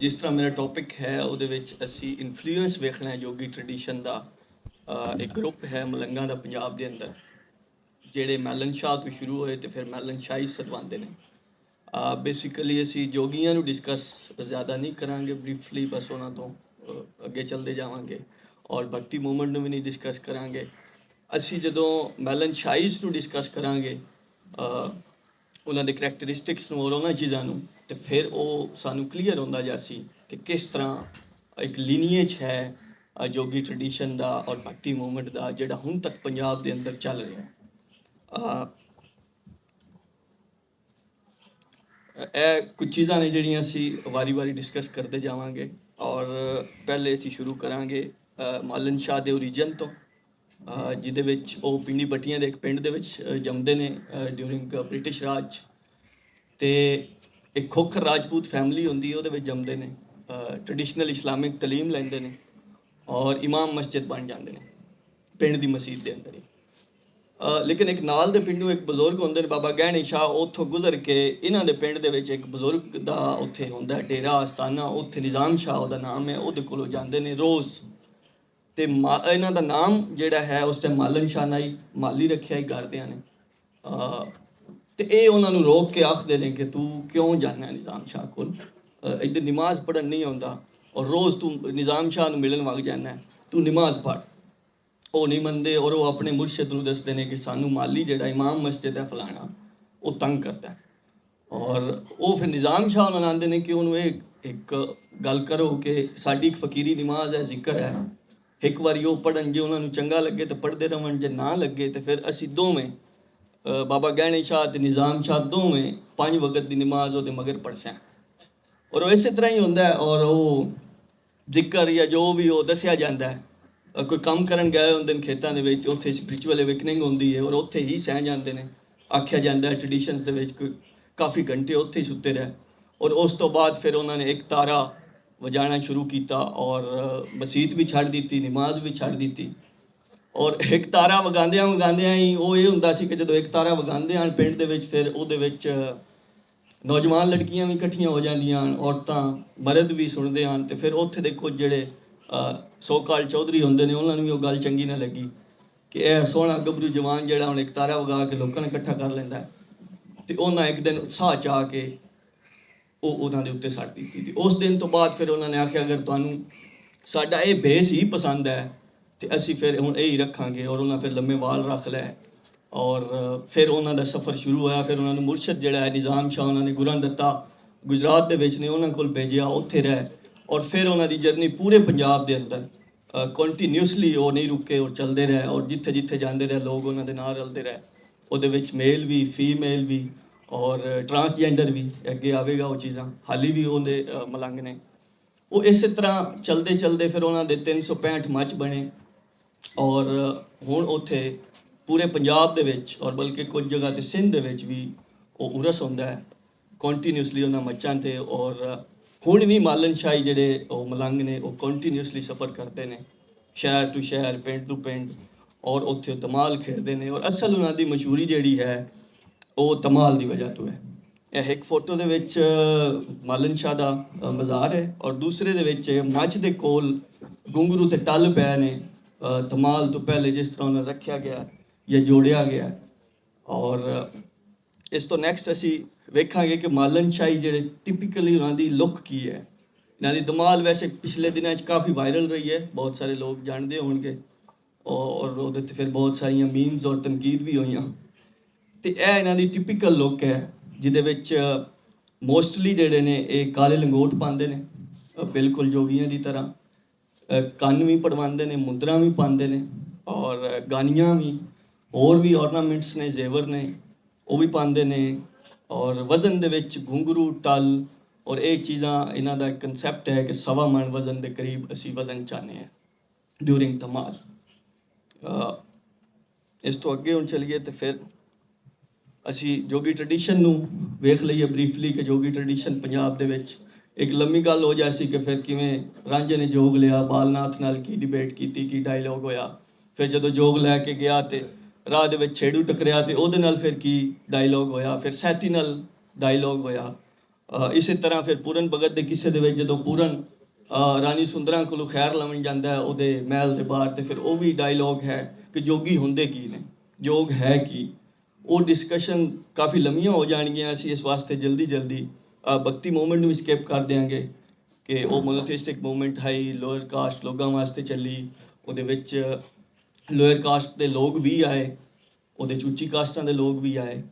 ਜਿਸ ਤਰ੍ਹਾਂ ਮੇਰਾ ਟੌਪਿਕ ਹੈ ਉਹਦੇ ਵਿੱਚ ਅਸੀਂ ਇਨਫਲੂਐਂਸ ਵੇਖਣਾ ਹੈ ਯੋਗੀ ਟ੍ਰੈਡੀਸ਼ਨ ਦਾ। ਇੱਕ ਗਰੁੱਪ ਹੈ ਮਲੰਗਾਂ ਦਾ ਪੰਜਾਬ ਦੇ ਅੰਦਰ, ਜਿਹੜੇ ਮੈਲਨ ਸ਼ਾਹ ਤੋਂ ਸ਼ੁਰੂ ਹੋਏ ਤੇ ਫਿਰ ਮੈਲਨ ਸ਼ਾਹੀ ਸਦਵਾਉਂਦੇ ਨੇ। ਬੇਸਿਕਲੀ ਅਸੀਂ ਯੋਗੀਆਂ ਨੂੰ ਡਿਸਕਸ ਜ਼ਿਆਦਾ ਨਹੀਂ ਕਰਾਂਗੇ, ਬਰੀਫਲੀ ਬਸ ਉਹਨਾਂ ਤੋਂ ਅੱਗੇ ਚੱਲਦੇ ਜਾਵਾਂਗੇ, ਔਰ ਭਗਤੀ ਮੂਵਮੈਂਟ ਨੂੰ ਵੀ ਨਹੀਂ ਡਿਸਕਸ ਕਰਾਂਗੇ। ਅਸੀਂ ਜਦੋਂ ਮੈਲਨ ਸ਼ਾਹੀਜ਼ ਨੂੰ ਡਿਸਕਸ ਕਰਾਂਗੇ, ਉਹਨਾਂ ਦੇ ਕਰੈਕਟਰਿਸਟਿਕਸ ਨੂੰ ਔਰ ਉਹਨਾਂ ਚੀਜ਼ਾਂ ਨੂੰ, ਤੇ ਫਿਰ ਉਹ ਸਾਨੂੰ ਕਲੀਅਰ ਹੁੰਦਾ ਜਾਸੀ ਕਿ ਕਿਸ ਤਰ੍ਹਾਂ ਇੱਕ ਲੀਨੀਏਜ ਹੈ ਯੋਗੀ ਟ੍ਰੈਡੀਸ਼ਨ ਦਾ ਔਰ ਭਗਤੀ ਮੂਵਮੈਂਟ ਦਾ, ਜਿਹੜਾ ਹੁਣ ਤੱਕ ਪੰਜਾਬ ਦੇ ਅੰਦਰ ਚੱਲ ਰਿਹਾ। ਇਹ ਕੁਝ ਚੀਜ਼ਾਂ ਨੇ ਜਿਹੜੀਆਂ ਅਸੀਂ ਵਾਰੀ ਡਿਸਕਸ ਕਰਦੇ ਜਾਵਾਂਗੇ। ਔਰ ਪਹਿਲੇ ਅਸੀਂ ਸ਼ੁਰੂ ਕਰਾਂਗੇ ਮਾਲਨ ਸ਼ਾਹ ਦੇ ਓਰੀਜਨ ਤੋਂ, ਜਿਹਦੇ ਵਿੱਚ ਉਹ ਪਿੰਡੀ ਬੱਟੀਆਂ ਦੇ ਇੱਕ ਪਿੰਡ ਦੇ ਵਿੱਚ ਜੰਮਦੇ ਨੇ ਡਿਊਰਿੰਗ ਬ੍ਰਿਟਿਸ਼ ਰਾਜ, ਤੇ ਇੱਕ ਖੋਖਰ ਰਾਜਪੂਤ ਫੈਮਿਲੀ ਹੁੰਦੀ ਹੈ, ਉਹਦੇ ਵਿੱਚ ਜੰਮਦੇ ਨੇ। ਟ੍ਰੈਡੀਸ਼ਨਲ ਇਸਲਾਮਿਕ ਤਾਲੀਮ ਲੈਂਦੇ ਨੇ ਔਰ ਇਮਾਮ ਮਸਜਿਦ ਬਣ ਜਾਂਦੇ ਨੇ ਪਿੰਡ ਦੀ ਮਸਜਿਦ ਦੇ ਅੰਦਰ ਹੀ। ਲੇਕਿਨ ਇੱਕ ਨਾਲ ਦੇ ਪਿੰਡੋਂ ਇੱਕ ਬਜ਼ੁਰਗ ਹੁੰਦੇ ਨੇ ਬਾਬਾ ਗਹਿਣੀ ਸ਼ਾਹ, ਉੱਥੋਂ ਗੁਜ਼ਰ ਕੇ ਇਹਨਾਂ ਦੇ ਪਿੰਡ ਦੇ ਵਿੱਚ ਇੱਕ ਬਜ਼ੁਰਗ ਦਾ ਉੱਥੇ ਹੁੰਦਾ ਡੇਰਾ ਆਸਤਾਨਾ, ਉੱਥੇ ਨਿਜ਼ਾਮ ਸ਼ਾਹ ਉਹਦਾ ਨਾਮ ਹੈ, ਉਹਦੇ ਕੋਲੋਂ ਜਾਂਦੇ ਨੇ ਰੋਜ਼। ਤੇ ਇਹਨਾਂ ਦਾ ਨਾਮ ਜਿਹੜਾ ਹੈ ਉਸ ਟਾਈਮ ਮਾਲਨ ਸ਼ਾਹ ਨਾਲ ਹੀ ਮਾਲੀ ਰੱਖਿਆ ਹੀ ਘਰਦਿਆਂ ਨੇ। ਤੇ ਇਹ ਉਹਨਾਂ ਨੂੰ ਰੋਕ ਕੇ ਆਖਦੇ ਨੇ ਕਿ ਤੂੰ ਕਿਉਂ ਜਾਣਾ ਨਿਜ਼ਾਮ ਸ਼ਾਹ ਕੋਲ, ਇੱਧਰ ਨਮਾਜ਼ ਪੜ੍ਹਨ ਨਹੀਂ ਆਉਂਦਾ ਔਰ ਰੋਜ਼ ਤੂੰ ਨਿਜ਼ਾਮ ਸ਼ਾਹ ਨੂੰ ਮਿਲਣ ਵਗ ਜਾਂਦਾ, ਤੂੰ ਨਮਾਜ਼ ਪੜ੍ਹ। ਉਹ ਨਹੀਂ ਮੰਨਦੇ ਔਰ ਉਹ ਆਪਣੇ ਮੁਰਸ਼ਿਦ ਨੂੰ ਦੱਸਦੇ ਨੇ ਕਿ ਸਾਨੂੰ ਮਾਲੀ ਜਿਹੜਾ ਇਮਾਮ ਮਸਜਿਦ ਹੈ ਫਲਾਣਾ, ਉਹ ਤੰਗ ਕਰਦਾ। ਔਰ ਉਹ ਫਿਰ ਨਿਜ਼ਾਮ ਸ਼ਾਹ ਉਹਨਾਂ ਆਉਂਦੇ ਨੇ ਕਿ ਉਹਨੂੰ ਇਹ ਇੱਕ ਗੱਲ ਕਰੋ ਕਿ ਸਾਡੀ ਇੱਕ ਫਕੀਰੀ ਨਮਾਜ਼ ਹੈ, ਜ਼ਿਕਰ ਹੈ, ਇੱਕ ਵਾਰੀ ਉਹ ਪੜ੍ਹਨ, ਜੇ ਉਹਨਾਂ ਨੂੰ ਚੰਗਾ ਲੱਗੇ ਤਾਂ ਪੜ੍ਹਦੇ ਰਹਣ, ਜੇ ਨਾ ਲੱਗੇ ਤਾਂ ਫਿਰ ਅਸੀਂ ਦੋਵੇਂ ਬਾਬਾ ਗਹਿਣੀ ਸ਼ਾਹ ਤੇ ਨਿਜ਼ਾਮ ਸ਼ਾਹ ਦੋਵੇਂ 5 ਵਕਤ ਦੀ ਨਮਾਜ਼ ਉਹਦੇ ਮਗਰ ਪੜ੍ਹਸਾਂ। ਔਰ ਉਹ ਇਸੇ ਤਰ੍ਹਾਂ ਹੀ ਹੁੰਦਾ। ਔਰ ਉਹ ਜ਼ਿਕਰ ਜਾਂ ਜੋ ਵੀ ਉਹ ਦੱਸਿਆ ਜਾਂਦਾ ਹੈ, ਕੋਈ ਕੰਮ ਕਰਨ ਗਏ ਹੁੰਦੇ ਨੇ ਖੇਤਾਂ ਦੇ ਵਿੱਚ, ਉੱਥੇ ਸਪਿਰਿਚੁਅਲ ਅਵੇਕਨਿੰਗ ਹੁੰਦੀ ਹੈ ਔਰ ਉੱਥੇ ਹੀ ਸਹਿ ਜਾਂਦੇ ਨੇ। ਆਖਿਆ ਜਾਂਦਾ ਹੈ ਟ੍ਰੈਡੀਸ਼ਨਸ ਦੇ ਵਿੱਚ ਕਾਫੀ ਘੰਟੇ ਉੱਥੇ ਹੀ ਸੁੱਤੇ ਰਹੇ। ਔਰ ਉਸ ਤੋਂ ਬਾਅਦ ਫਿਰ ਉਹਨਾਂ ਨੇ ਇੱਕ ਤਾਰਾ ਵਜਾਣਾ ਸ਼ੁਰੂ ਕੀਤਾ ਔਰ ਮਸੀਤ ਵੀ ਛੱਡ ਦਿੱਤੀ, ਨਮਾਜ਼ ਵੀ ਛੱਡ ਦਿੱਤੀ। ਔਰ ਇੱਕ ਤਾਰਾ ਵਗਾਉਂਦਿਆਂ ਹੀ ਉਹ ਇਹ ਹੁੰਦਾ ਸੀ ਕਿ ਜਦੋਂ ਇੱਕ ਤਾਰਾ ਵਗਾਉਂਦੇ ਹਨ ਪਿੰਡ ਦੇ ਵਿੱਚ, ਫਿਰ ਉਹਦੇ ਵਿੱਚ ਨੌਜਵਾਨ ਲੜਕੀਆਂ ਵੀ ਇਕੱਠੀਆਂ ਹੋ ਜਾਂਦੀਆਂ ਹਨ, ਔਰਤਾਂ ਮਰਦ ਵੀ ਸੁਣਦੇ ਹਨ। ਤੇ ਫਿਰ ਉੱਥੇ ਦੇ ਕੁਝ ਜਿਹੜੇ ਸੋ-ਕਾਲ ਚੌਧਰੀ ਹੁੰਦੇ ਨੇ, ਉਹਨਾਂ ਨੂੰ ਵੀ ਉਹ ਗੱਲ ਚੰਗੀ ਨਾ ਲੱਗੀ ਕਿ ਇਹ ਸੋਹਣਾ ਗੱਭਰੂ ਜਵਾਨ ਜਿਹੜਾ ਹੁਣ ਇੱਕ ਤਾਰਾ ਵਗਾ ਕੇ ਲੋਕਾਂ ਨੂੰ ਇਕੱਠਾ ਕਰ ਲੈਂਦਾ। ਤੇ ਉਹਨਾਂ ਇੱਕ ਦਿਨ ਉਤਸ਼ਾਹ 'ਚ ਆ ਕੇ ਉਹ ਉਹਨਾਂ ਦੇ ਉੱਤੇ ਸੱਟ ਦਿੱਤੀ। ਤੇ ਉਸ ਦਿਨ ਤੋਂ ਬਾਅਦ ਫਿਰ ਉਹਨਾਂ ਨੇ ਆਖਿਆ ਅਗਰ ਤੁਹਾਨੂੰ ਸਾਡਾ ਇਹ ਭੇਸ ਹੀ ਪਸੰਦ ਹੈ ਤੇ ਅਸੀਂ ਫਿਰ ਹੁਣ ਇਹ ਹੀ ਰੱਖਾਂਗੇ। ਔਰ ਉਹਨਾਂ ਫਿਰ ਲੰਮੇ ਵਾਲ ਰੱਖ ਲਏ ਔਰ ਫਿਰ ਉਹਨਾਂ ਦਾ ਸਫ਼ਰ ਸ਼ੁਰੂ ਹੋਇਆ। ਫਿਰ ਉਹਨਾਂ ਨੂੰ ਮੁਰਸ਼ਿਦ ਜਿਹੜਾ ਹੈ ਨਿਜ਼ਾਮ ਸ਼ਾਹ, ਉਹਨਾਂ ਨੇ ਗੁਰਾਂ ਦਿੱਤਾ, ਗੁਜਰਾਤ ਦੇ ਵਿੱਚ ਨੇ, ਉਹਨਾਂ ਕੋਲ ਭੇਜਿਆ, ਉੱਥੇ ਰਹੇ। ਔਰ ਫਿਰ ਉਹਨਾਂ ਦੀ ਜਰਨੀ ਪੂਰੇ ਪੰਜਾਬ ਦੇ ਅੰਦਰ ਕੰਟੀਨਿਊਸਲੀ ਉਹ ਨਹੀਂ ਰੁਕੇ ਔਰ ਚੱਲਦੇ ਰਹੇ। ਔਰ ਜਿੱਥੇ ਜਿੱਥੇ ਜਾਂਦੇ ਰਹੇ ਲੋਕ ਉਹਨਾਂ ਦੇ ਨਾਲ ਰਲਦੇ ਰਹੇ। ਉਹਦੇ ਵਿੱਚ ਮੇਲ ਵੀ, ਫੀਮੇਲ ਵੀ ਔਰ ਟਰਾਂਸਜੈਂਡਰ ਵੀ, ਅੱਗੇ ਆਵੇਗਾ ਉਹ ਚੀਜ਼ਾਂ, ਹਾਲੀ ਵੀ ਉਹਦੇ ਮਲੰਗ ਨੇ। ਉਹ ਇਸੇ ਤਰ੍ਹਾਂ ਚਲਦੇ ਫਿਰ ਉਹਨਾਂ ਦੇ 365 ਮੱਚ ਬਣੇ। ਔਰ ਹੁਣ ਉੱਥੇ ਪੂਰੇ ਪੰਜਾਬ ਦੇ ਵਿੱਚ ਔਰ ਬਲਕਿ ਕੁਝ ਜਗ੍ਹਾ ਤੇ ਸਿੰਧ ਦੇ ਵਿੱਚ ਵੀ ਉਹ ਉਰਸ ਹੁੰਦਾ ਹੈ ਕੰਟੀਨਿਊਸਲੀ ਉਹਨਾਂ ਮੱਚਾਂ 'ਤੇ। ਔਰ ਹੁਣ ਵੀ ਮਾਲਨ ਸ਼ਾਹੀ ਜਿਹੜੇ ਉਹ ਮਲੰਗ ਨੇ ਉਹ ਕੰਟੀਨਿਊਸਲੀ ਸਫ਼ਰ ਕਰਦੇ ਨੇ ਸ਼ਹਿਰ ਟੂ ਸ਼ਹਿਰ, ਪਿੰਡ ਟੂ ਪਿੰਡ, ਔਰ ਉੱਥੇ ਧਮਾਲ ਖੇਡਦੇ ਨੇ। ਔਰ ਅਸਲ ਉਹਨਾਂ ਦੀ ਮਸ਼ਹੂਰੀ ਜਿਹੜੀ ਹੈ ਉਹ ਧਮਾਲ ਦੀ ਵਜ੍ਹਾ ਤੋਂ ਹੈ। ਇਹ ਇੱਕ ਫੋਟੋ ਦੇ ਵਿੱਚ ਮਾਲਨ ਸ਼ਾਹ ਦਾ ਮਜ਼ਾਰ ਹੈ ਔਰ ਦੂਸਰੇ ਦੇ ਵਿੱਚ ਮੱਝ ਦੇ ਕੋਲ ਘੁੰਗਰੂ ਤੇ ਟੱਲ ਪਏ ਨੇ ਧਮਾਲ ਤੋਂ ਪਹਿਲੇ, ਜਿਸ ਤਰ੍ਹਾਂ ਉਹਨਾਂ ਰੱਖਿਆ ਗਿਆ ਜਾਂ ਜੋੜਿਆ ਗਿਆ। ਔਰ ਇਸ ਤੋਂ ਨੈਕਸਟ ਅਸੀਂ ਵੇਖਾਂਗੇ ਕਿ ਮਾਲਨ ਸ਼ਾਹੀ ਜਿਹੜੇ ਟਿਪੀਕਲੀ ਉਹਨਾਂ ਦੀ ਲੁੱਕ ਕੀ ਹੈ। ਇਹਨਾਂ ਦੀ ਧਮਾਲ ਵੈਸੇ ਪਿਛਲੇ ਦਿਨਾਂ 'ਚ ਕਾਫੀ ਵਾਇਰਲ ਰਹੀ ਹੈ, ਬਹੁਤ ਸਾਰੇ ਲੋਕ ਜਾਣਦੇ ਹੋਣਗੇ, ਔਰ ਉਹਦੇ 'ਤੇ ਫਿਰ ਬਹੁਤ ਸਾਰੀਆਂ ਮੀਮਸ ਔਰ ਤਨਕੀਦ ਵੀ ਹੋਈਆਂ। ਤੇ ਇਹ ਇਹਨਾਂ ਦੀ ਟਿਪੀਕਲ ਲੁੱਕ ਹੈ, ਜਿਹਦੇ ਵਿੱਚ ਮੋਸਟਲੀ ਜਿਹੜੇ ਨੇ ਇਹ ਕਾਲੇ ਲੰਗੋਟ ਪਾਉਂਦੇ ਨੇ, ਬਿਲਕੁਲ ਜੋਗੀਆਂ ਦੀ ਤਰ੍ਹਾਂ। ਕੰਨ ਵੀ ਪੜਵਾਉਂਦੇ ਨੇ, ਮੁੰਦਰਾਂ ਵੀ ਪਾਉਂਦੇ ਨੇ ਔਰ ਗਾਨੀਆਂ ਵੀ, ਹੋਰ ਵੀ ਔਰਨਾਮੈਂਟਸ ਨੇ, ਜ਼ੇਵਰ ਨੇ, ਉਹ ਵੀ ਪਾਉਂਦੇ ਨੇ। ਔਰ ਵਜ਼ਨ ਦੇ ਵਿੱਚ ਘੁੰਗਰੂ, ਟੱਲ ਔਰ ਇਹ ਚੀਜ਼ਾਂ, ਇਹਨਾਂ ਦਾ ਇੱਕ ਕਨਸੈਪਟ ਹੈ ਕਿ 1.25 ਮਣ ਵਜ਼ਨ ਦੇ ਕਰੀਬ ਅਸੀਂ ਵਜ਼ਨ ਚਾਹੁੰਦੇ ਹਾਂ ਡਿਊਰਿੰਗ ਧਮਾਲ। ਇਸ ਤੋਂ ਅੱਗੇ ਹੁਣ ਚਲੀਏ ਤੇ ਫਿਰ ਅਸੀਂ ਜੋਗੀ ਟ੍ਰੈਡੀਸ਼ਨ ਨੂੰ ਵੇਖ ਲਈਏ ਬਰੀਫਲੀ ਕਿ ਜੋਗੀ ਟ੍ਰੈਡੀਸ਼ਨ ਪੰਜਾਬ ਦੇ ਵਿੱਚ ਇੱਕ ਲੰਮੀ ਗੱਲ ਹੋ ਜਾਸੀ ਕਿ ਫਿਰ ਕਿਵੇਂ ਰਾਂਝੇ ਨੇ ਜੋਗ ਲਿਆ, ਬਾਲਨਾਥ ਨਾਲ ਕੀ ਡਿਬੇਟ ਕੀਤੀ, ਕੀ ਡਾਇਲੋਗ ਹੋਇਆ। ਫਿਰ ਜਦੋਂ ਜੋਗ ਲੈ ਕੇ ਗਿਆ ਤੇ ਰਾਹ ਦੇ ਵਿੱਚ ਛੇੜੂ ਟਕਰਿਆ ਤੇ ਉਹਦੇ ਨਾਲ ਫਿਰ ਕੀ ਡਾਇਲੋਗ ਹੋਇਆ। ਫਿਰ ਸੈਤੀ ਨਾਲ ਡਾਇਲੋਗ ਹੋਇਆ ਇਸੇ ਤਰ੍ਹਾਂ ਫਿਰ ਪੂਰਨ ਭਗਤ ਦੇ ਕਿਸੇ ਦੇ ਵਿੱਚ ਜਦੋਂ ਪੂਰਨ ਰਾਣੀ ਸੁੰਦਰਾਂ ਕੋਲੋਂ ਖੈਰ ਲਵਣ ਜਾਂਦਾ ਹੈ ਉਹਦੇ ਮਹਿਲ ਦੇ ਬਾਹਰ, ਤੇ ਫਿਰ ਉਹ ਵੀ ਡਾਇਲੋਗ ਹੈ ਕਿ ਜੋਗੀ ਹੁੰਦੇ ਕੀ ਨੇ, ਜੋਗ ਹੈ ਕੀ। ਉਹ ਡਿਸਕਸ਼ਨ ਕਾਫੀ ਲੰਮੀਆਂ ਹੋ ਜਾਣਗੀਆਂ, ਅਸੀਂ ਇਸ ਵਾਸਤੇ ਜਲਦੀ ਭਗਤੀ ਮੂਵਮੈਂਟ ਨੂੰ ਵੀ ਸਕਿਪ ਕਰ ਦਿਆਂਗੇ ਕਿ ਉਹ ਮੋਨੋਥੀਸਟਿਕ ਮੂਵਮੈਂਟ ਹਾਈ ਲੋਅਰ ਕਾਸਟ ਲੋਕਾਂ ਵਾਸਤੇ ਚੱਲੀ। ਉਹਦੇ ਵਿੱਚ ਲੋਅਰ ਕਾਸਟ ਦੇ ਲੋਕ ਵੀ ਆਏ, ਉਹਦੇ 'ਚ ਉੱਚੀ ਕਾਸਟਾਂ ਦੇ ਲੋਕ ਵੀ ਆਏ,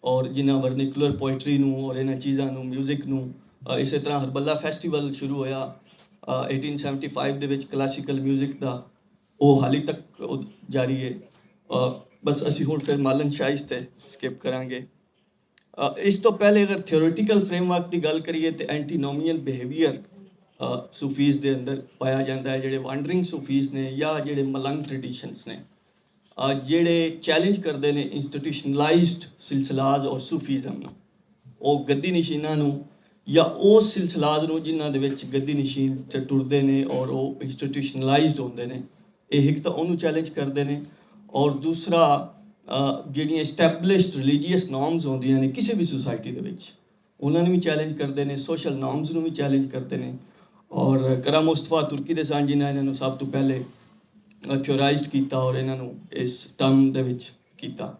ਔਰ ਜਿਨ੍ਹਾਂ ਵਰਨੀਕੂਲਰ ਪੋਇਟਰੀ ਨੂੰ ਔਰ ਇਹਨਾਂ ਚੀਜ਼ਾਂ ਨੂੰ ਮਿਊਜ਼ਿਕ ਨੂੰ ਇਸੇ ਤਰ੍ਹਾਂ ਹਰਬੱਲਾ ਫੈਸਟੀਵਲ ਸ਼ੁਰੂ ਹੋਇਆ 1875 ਦੇ ਵਿੱਚ ਕਲਾਸੀਕਲ ਮਿਊਜ਼ਿਕ ਦਾ, ਉਹ ਹਾਲੇ ਤੱਕ ਉਹ ਜਾਰੀ ਹੈ। ਬਸ ਅਸੀਂ ਹੁਣ ਫਿਰ ਮਾਲਨ ਸ਼ਾਇਸ 'ਤੇ ਸਕਿਪ ਕਰਾਂਗੇ। ਇਸ ਤੋਂ ਪਹਿਲੇ ਅਗਰ ਥਿਓਰੀਟੀਕਲ ਫਰੇਮਵਰਕ ਦੀ ਗੱਲ ਕਰੀਏ ਤੇ ਐਂਟੀਨੋਮੀਅਲ ਬਿਹੇਵੀਅਰ ਸੂਫੀਜ਼ ਦੇ ਅੰਦਰ ਪਾਇਆ ਜਾਂਦਾ ਹੈ। ਜਿਹੜੇ ਵਾਂਡਰਿੰਗ ਸੂਫੀਜ਼ ਨੇ ਜਾਂ ਜਿਹੜੇ ਮਲੰਗ ਟ੍ਰੈਡੀਸ਼ਨਸ ਨੇ, ਜਿਹੜੇ ਚੈਲੰਜ ਕਰਦੇ ਨੇ ਇੰਸਟੀਟਿਊਸ਼ਨਲਾਈਜ਼ਡ ਸਿਲਸਿਲਾਜ਼ ਔਰ ਸੂਫੀਜ਼ਮ ਨੂੰ, ਉਹ ਗੱਦੀ ਨਸ਼ੀਨਾਂ ਨੂੰ ਜਾਂ ਉਸ ਸਿਲਸਿਲਾਜ਼ ਨੂੰ ਜਿਨ੍ਹਾਂ ਦੇ ਵਿੱਚ ਗੱਦੀ ਨਸ਼ੀਨ 'ਚ ਟੁਰਦੇ ਨੇ ਔਰ ਉਹ ਇੰਸਟੀਟਿਊਸ਼ਨਲਾਈਜ਼ਡ ਹੁੰਦੇ ਨੇ, ਇਹ ਇੱਕ ਤਾਂ ਉਹਨੂੰ ਚੈਲੰਜ ਕਰਦੇ ਨੇ, ਔਰ ਦੂਸਰਾ ਜਿਹੜੀਆਂ ਐਸਟੈਬਲਿਸ਼ਡ ਰਿਲੀਜੀਅਸ ਨੋਰਮਸ ਹੁੰਦੀਆਂ ਨੇ ਕਿਸੇ ਵੀ ਸੁਸਾਇਟੀ ਦੇ ਵਿੱਚ, ਉਹਨਾਂ ਨੂੰ ਵੀ ਚੈਲੰਜ ਕਰਦੇ ਨੇ, ਸੋਸ਼ਲ ਨੋਰਮਸ ਨੂੰ ਵੀ ਚੈਲੰਜ ਕਰਦੇ ਨੇ। ਔਰ ਕਰਾ ਮੁਸਤਫਾ ਤੁਰਕੀ ਦੇ ਸਨ ਜਿਨ੍ਹਾਂ ਇਹਨਾਂ ਨੂੰ ਸਭ ਤੋਂ ਪਹਿਲੇ ਥਿਓਰਾਈਜ਼ਡ ਕੀਤਾ ਔਰ ਇਹਨਾਂ ਨੂੰ ਇਸ ਟਰਮ ਦੇ ਵਿੱਚ ਕੀਤਾ।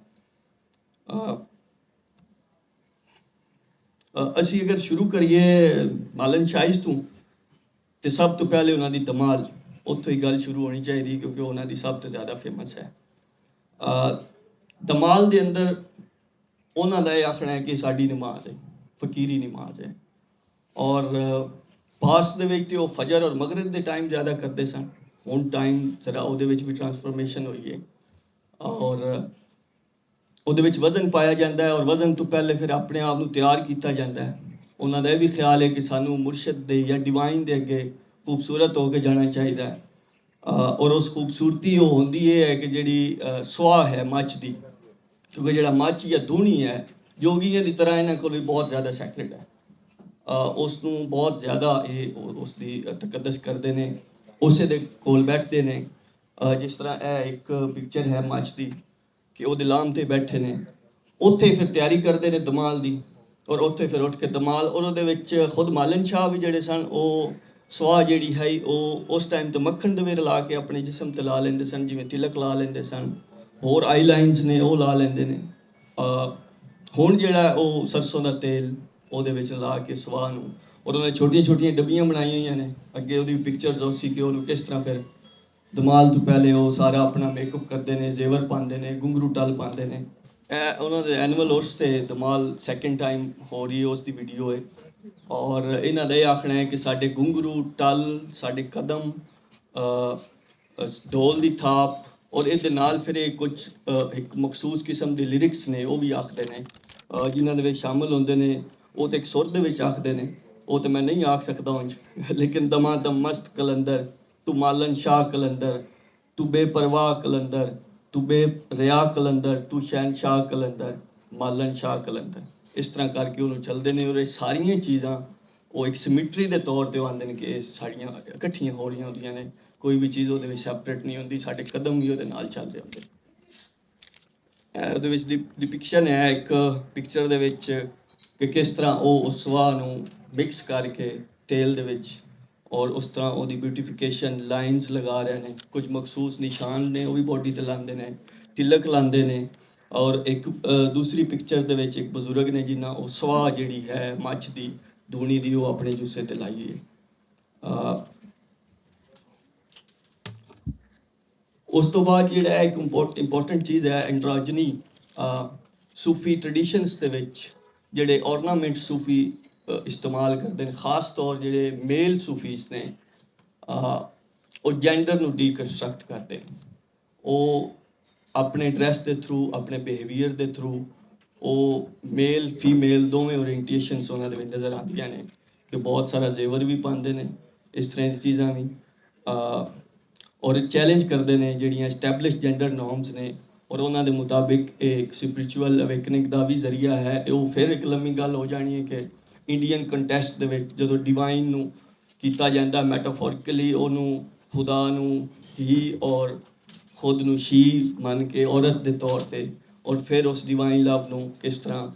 ਅਸੀਂ ਅਗਰ ਸ਼ੁਰੂ ਕਰੀਏ ਮਾਲਨ ਸ਼ਾਇਸ ਤੋਂ, ਤੇ ਸਭ ਤੋਂ ਪਹਿਲੇ ਉਹਨਾਂ ਦੀ ਧਮਾਲ, ਉੱਥੋਂ ਹੀ ਗੱਲ ਸ਼ੁਰੂ ਹੋਣੀ ਚਾਹੀਦੀ ਕਿਉਂਕਿ ਉਹਨਾਂ ਦੀ ਸਭ ਤੋਂ ਜ਼ਿਆਦਾ ਫੇਮਸ ਹੈ। ਧਮਾਲ ਦੇ ਅੰਦਰ ਉਹਨਾਂ ਦਾ ਇਹ ਆਖਣਾ ਹੈ ਕਿ ਸਾਡੀ ਨਮਾਜ਼ ਹੈ, ਫਕੀਰੀ ਨਮਾਜ਼ ਹੈ, ਔਰ ਪਾਸਟ ਦੇ ਵਿੱਚ ਤੇ ਉਹ ਫਜਰ ਔਰ ਮਗਰਿਬ ਦੇ ਟਾਈਮ ਜ਼ਿਆਦਾ ਕਰਦੇ ਸਨ। ਹੁਣ ਟਾਈਮ ਜ਼ਰਾ ਉਹਦੇ ਵਿੱਚ ਵੀ ਟਰਾਂਸਫਰਮੇਸ਼ਨ ਹੋਈ ਹੈ, ਔਰ ਉਹਦੇ ਵਿੱਚ ਵਜ਼ਨ ਪਾਇਆ ਜਾਂਦਾ ਹੈ, ਔਰ ਵਜ਼ਨ ਤੋਂ ਪਹਿਲੇ ਫਿਰ ਆਪਣੇ ਆਪ ਨੂੰ ਤਿਆਰ ਕੀਤਾ ਜਾਂਦਾ ਹੈ। ਉਹਨਾਂ ਦਾ ਇਹ ਵੀ ਖਿਆਲ ਹੈ ਕਿ ਸਾਨੂੰ ਮੁਰਸ਼ਦ ਦੇ ਜਾਂ ਡਿਵਾਈਨ ਦੇ ਅੱਗੇ ਖੂਬਸੂਰਤ ਹੋ ਕੇ ਜਾਣਾ ਚਾਹੀਦਾ ਹੈ, ਔਰ ਉਸ ਖੂਬਸੂਰਤੀ ਉਹ ਹੁੰਦੀ ਇਹ ਹੈ ਕਿ ਜਿਹੜੀ ਸੁਆਹ ਹੈ ਮੱਝ ਦੀ, ਕਿਉਂਕਿ ਜਿਹੜਾ ਮੱਝ ਜਾਂ ਦੂਣੀ ਹੈ ਜੋਗੀਆਂ ਦੀ ਤਰ੍ਹਾਂ ਇਹਨਾਂ ਕੋਲ ਵੀ ਬਹੁਤ ਜ਼ਿਆਦਾ ਸੈਕਰੇਟ ਹੈ। ਉਸ ਨੂੰ ਬਹੁਤ ਜ਼ਿਆਦਾ ਇਹ ਉਸ ਦੀ ਤਕੱਦਸ ਕਰਦੇ ਨੇ, ਉਸੇ ਦੇ ਕੋਲ ਬੈਠਦੇ ਨੇ। ਜਿਸ ਤਰ੍ਹਾਂ ਇਹ ਇੱਕ ਪਿਕਚਰ ਹੈ ਮੱਝ ਦੀ ਕਿ ਉਹਦੇ ਲਾਮ 'ਤੇ ਬੈਠੇ ਨੇ, ਉੱਥੇ ਫਿਰ ਤਿਆਰੀ ਕਰਦੇ ਨੇ ਧਮਾਲ ਦੀ, ਔਰ ਉੱਥੇ ਫਿਰ ਉੱਠ ਕੇ ਧਮਾਲ। ਔਰ ਉਹਦੇ ਵਿੱਚ ਖੁਦ ਮਾਲਨ ਸ਼ਾਹ ਵੀ ਜਿਹੜੇ ਸਨ, ਉਹ ਸੁਆਹ ਜਿਹੜੀ ਹੈ ਉਹ ਉਸ ਟਾਈਮ ਤੋਂ ਮੱਖਣ ਦੇ ਵੇਰ ਲਾ ਕੇ ਆਪਣੇ ਜਿਸਮ 'ਤੇ ਲਾ ਲੈਂਦੇ ਸਨ, ਜਿਵੇਂ ਤਿਲਕ ਲਾ ਲੈਂਦੇ ਸਨ, ਹੋਰ ਆਈ ਲਾਈਨਸ ਨੇ ਉਹ ਲਾ ਲੈਂਦੇ ਨੇ। ਹੁਣ ਜਿਹੜਾ ਉਹ ਸਰਸੋਂ ਦਾ ਤੇਲ ਉਹਦੇ ਵਿੱਚ ਲਾ ਕੇ ਸੁਆਹ ਨੂੰ, ਔਰ ਉਹਨੇ ਛੋਟੀਆਂ ਡੱਬੀਆਂ ਬਣਾਈਆਂ ਹੋਈਆਂ ਨੇ, ਅੱਗੇ ਉਹਦੀ ਪਿਕਚਰਸ ਉਹ ਸੀ ਕਿ ਉਹਨੂੰ ਕਿਸ ਤਰ੍ਹਾਂ ਫਿਰ ਧਮਾਲ ਤੋਂ ਪਹਿਲੇ ਉਹ ਸਾਰਾ ਆਪਣਾ ਮੇਕਅਪ ਕਰਦੇ ਨੇ, ਜ਼ੇਵਰ ਪਾਉਂਦੇ ਨੇ, ਘੁੰਗਰੂ ਟਲ ਪਾਉਂਦੇ ਨੇ। ਇਹ ਉਹਨਾਂ ਦੇ ਐਨੀਮਲ ਉਸ 'ਤੇ ਧਮਾਲ ਸੈਕਿੰਡ ਟਾਈਮ ਹੋ ਰਹੀ ਹੈ, ਉਸ ਦੀ ਵੀਡੀਓ ਹੈ। ਔਰ ਇਹਨਾਂ ਦਾ ਇਹ ਆਖਣਾ ਹੈ ਕਿ ਸਾਡੇ ਘੁੰਗਰੂ ਟਲ, ਸਾਡੇ ਕਦਮ, ਢੋਲ ਦੀ ਥਾਪ, ਔਰ ਇਹਦੇ ਨਾਲ ਫਿਰ ਇਹ ਕੁਝ ਇੱਕ ਮਖਸੂਸ ਕਿਸਮ ਦੇ ਲਿਰਿਕਸ ਨੇ ਉਹ ਵੀ ਆਖਦੇ ਨੇ, ਜਿਨ੍ਹਾਂ ਦੇ ਵਿੱਚ ਸ਼ਾਮਲ ਹੁੰਦੇ ਨੇ। ਉਹ ਤਾਂ ਇੱਕ ਸੁਰ ਦੇ ਵਿੱਚ ਆਖਦੇ ਨੇ, ਉਹ ਤਾਂ ਮੈਂ ਨਹੀਂ ਆਖ ਸਕਦਾ ਉਂਝ, ਲੇਕਿਨ ਦਮਾ ਦਮ ਮਸਤ ਕਲੰਦਰ ਤੂੰ ਮਾਲਨ ਸ਼ਾਹ ਕਲੰਦਰ, ਤੂੰ ਬੇਪਰਵਾਹ ਕਲੰਦਰ, ਤੂੰ ਬੇਰਿਆ ਕਲੰਦਰ, ਤੂੰ ਸ਼ਹਿਨਸ਼ਾਹ ਕਲੰਦਰ, ਮਾਲਨ ਸ਼ਾਹ ਕਲੰਦਰ। ਇਸ ਤਰ੍ਹਾਂ ਕਰਕੇ ਉਹਨੂੰ ਚੱਲਦੇ ਨੇ, ਔਰ ਇਹ ਸਾਰੀਆਂ ਚੀਜ਼ਾਂ ਉਹ ਇੱਕ ਸਿਮਿਟਰੀ ਦੇ ਤੌਰ 'ਤੇ ਉਹ ਆਉਂਦੇ ਨੇ ਕਿ ਇਹ ਸਾਰੀਆਂ ਇਕੱਠੀਆਂ ਹੋ ਰਹੀਆਂ ਹੁੰਦੀਆਂ ਨੇ, ਕੋਈ ਵੀ ਚੀਜ਼ ਉਹਦੇ ਵਿੱਚ ਸੈਪਰੇਟ ਨਹੀਂ ਹੁੰਦੀ, ਸਾਡੇ ਕਦਮ ਵੀ ਉਹਦੇ ਨਾਲ ਚੱਲ ਰਹੇ ਹੁੰਦੇ। ਉਹਦੇ ਵਿੱਚ ਡਿਪਿਕਸ਼ਨ ਹੈ ਇੱਕ ਪਿਕਚਰ ਦੇ ਵਿੱਚ ਕਿ ਕਿਸ ਤਰ੍ਹਾਂ ਉਹ ਉਸ ਸੁਆਹ ਨੂੰ ਮਿਕਸ ਕਰਕੇ ਤੇਲ ਦੇ ਵਿੱਚ, ਔਰ ਉਸ ਤਰ੍ਹਾਂ ਉਹਦੀ ਬਿਊਟੀਫਿਕੇਸ਼ਨ ਲਾਈਨਸ ਲਗਾ ਰਹੇ ਨੇ, ਕੁਝ ਮਖਸੂਸ ਨਿਸ਼ਾਨ ਨੇ ਉਹ ਵੀ ਬੋਡੀ 'ਤੇ ਲਾਉਂਦੇ ਨੇ, ਤਿਲਕ ਲਾਉਂਦੇ ਨੇ। ਔਰ ਇੱਕ ਦੂਸਰੀ ਪਿਕਚਰ ਦੇ ਵਿੱਚ ਇੱਕ ਬਜ਼ੁਰਗ ਨੇ ਜਿਨ੍ਹਾਂ ਉਹ ਸੁਆਹ ਜਿਹੜੀ ਹੈ ਮੱਝ ਦੀ ਦੂਣੀ ਦੀ ਉਹ ਆਪਣੇ ਜੁੱਸੇ 'ਤੇ ਲਾਈ ਹੈ। ਉਸ ਤੋਂ ਬਾਅਦ ਜਿਹੜਾ ਇੱਕ ਇੰਪੋਰਟੈਂਟ ਚੀਜ਼ ਹੈ ਐਂਡਰੋਜਨੀ ਸੂਫੀ ਟ੍ਰੈਡੀਸ਼ਨਸ ਦੇ ਵਿੱਚ ਜਿਹੜੇ ਔਰਨਾਮੈਂਟ ਸੂਫੀ ਇਸਤੇਮਾਲ ਕਰਦੇ ਨੇ, ਖਾਸ ਤੌਰ ਜਿਹੜੇ ਮੇਲ ਸੂਫੀਸ ਨੇ, ਉਹ ਜੈਂਡਰ ਨੂੰ ਡੀਕਨਸਟਰਕਟ ਕਰਦੇ ਨੇ। ਉਹ ਆਪਣੇ ਡਰੈਸ ਦੇ ਥਰੂ, ਆਪਣੇ ਬਿਹੇਵੀਅਰ ਦੇ ਥਰੂ ਉਹ ਮੇਲ ਫੀਮੇਲ ਦੋਵੇਂ ਓਰੀਐਂਟੇਸ਼ਨਸ ਉਹਨਾਂ ਦੇ ਵਿੱਚ ਨਜ਼ਰ ਆਉਂਦੀਆਂ ਨੇ ਕਿ ਬਹੁਤ ਸਾਰਾ ਜ਼ੇਵਰ ਵੀ ਪਾਉਂਦੇ ਨੇ, ਇਸ ਤਰ੍ਹਾਂ ਦੀ ਚੀਜ਼ਾਂ ਵੀ, ਔਰ ਚੈਲੰਜ ਕਰਦੇ ਨੇ ਜਿਹੜੀਆਂ ਐਸਟੈਬਲਿਸ਼ ਜੈਂਡਰ ਨੋਰਮਸ ਨੇ, ਔਰ ਉਹਨਾਂ ਦੇ ਮੁਤਾਬਿਕ ਇਹ ਇੱਕ ਸਪਿਰਿਚੁਅਲ ਅਵੇਕਨਿੰਗ ਦਾ ਵੀ ਜ਼ਰੀਆ ਹੈ। ਉਹ ਫਿਰ ਇੱਕ ਲੰਮੀ ਗੱਲ ਹੋ ਜਾਣੀ ਹੈ ਕਿ ਇੰਡੀਅਨ ਕੰਟੈਸਟ ਦੇ ਵਿੱਚ ਜਦੋਂ ਡਿਵਾਈਨ ਨੂੰ ਕੀਤਾ ਜਾਂਦਾ ਮੈਟਾਫੋਰਿਕਲੀ, ਉਹਨੂੰ ਖੁਦਾ ਨੂੰ ਹੀ ਔਰ ਖੁਦ ਨੂੰ ਸ਼ੀ ਮੰਨ ਕੇ ਔਰਤ ਦੇ ਤੌਰ 'ਤੇ, ਔਰ ਫਿਰ ਉਸ ਡਿਵਾਈਨ ਲਵ ਨੂੰ ਕਿਸ ਤਰ੍ਹਾਂ